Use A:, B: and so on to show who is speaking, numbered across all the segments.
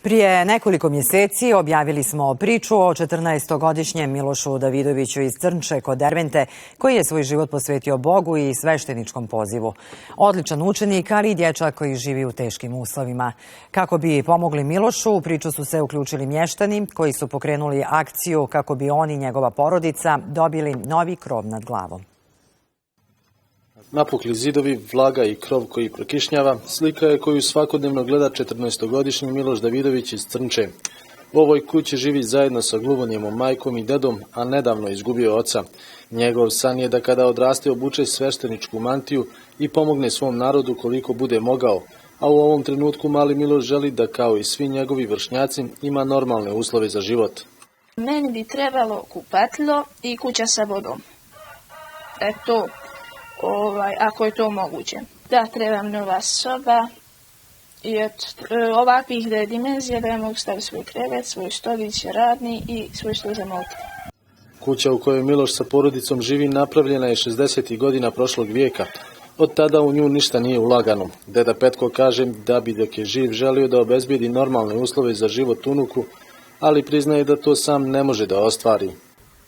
A: Prije nekoliko mjeseci objavili smo priču o 14-godišnjem Milošu Davidoviću iz Crnče kod Dervente, koji je svoj život posvetio Bogu i svešteničkom pozivu. Odličan učenik, ali i dječak koji živi u teškim uslovima. Kako bi pomogli Milošu, u priču su se uključili mještani koji su pokrenuli akciju kako bi on i njegova porodica dobili novi krov nad glavom.
B: Napukli zidovi, vlaga i krov koji prokišnjava, slika je koju svakodnevno gleda 14-godišnji Miloš Davidović iz Crnče. U ovoj kući živi zajedno sa gluvonjemom majkom i dedom, a nedavno izgubio oca. Njegov san je da kada odraste obuče svešteničku mantiju i pomogne svom narodu koliko bude mogao, a u ovom trenutku mali Miloš želi da kao i svi njegovi vršnjaci ima normalne uslove za život.
C: Meni bi trebalo kupatilo i kuća sa vodom. Eto. Ako je to moguće. Da, trebam nova soba i od ovakvih dimenzija da ja mogu staviti svoj krevet, svoj stolić radni i svoj stol za molitvu.
B: Kuća u kojoj Miloš sa porodicom živi napravljena je 60. godina prošlog vijeka. Od tada u nju ništa nije ulagano. Deda Petko kaže da bi dok je živ želio da obezbijedi normalne uslove za život unuku, ali priznaje da to sam ne može da ostvari.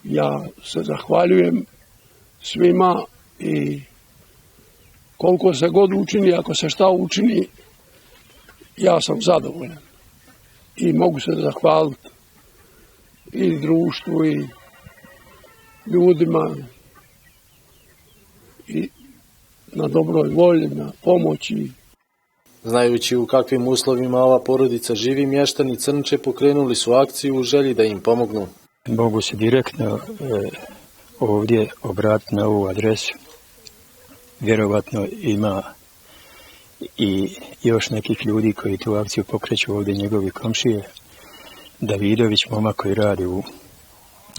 D: Ja se zahvaljujem svima i koliko se god učini, ako se šta učini, ja sam zadovoljan. I mogu se zahvaliti i društvu i ljudima i na dobroj volji, na pomoći.
B: Znajući u kakvim uslovima ova porodica živi, mještani Crnče pokrenuli su akciju u želji da im pomognu.
E: Mogu se direktno ovdje obratiti na ovu adresu. Vjerovatno ima i još nekih ljudi koji tu akciju pokreću ovdje, njegovi komšije. Davidović, momak koji radi u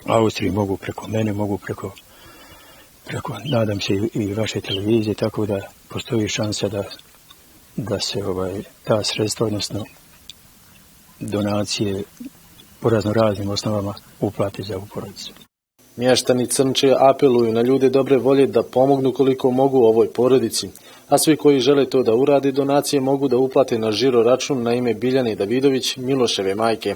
E: Austriji, mogu preko mene, mogu preko nadam se i vaše televizije, tako da postoji šansa da se ta sredstva, odnosno donacije po raznim osnovama uplati za ovu porodicu.
B: Mještani Crnče apeluju na ljude dobre volje da pomognu koliko mogu ovoj porodici, a svi koji žele to da urade, donacije mogu da uplate na žiro račun na ime Biljane Davidović, Miloševe majke.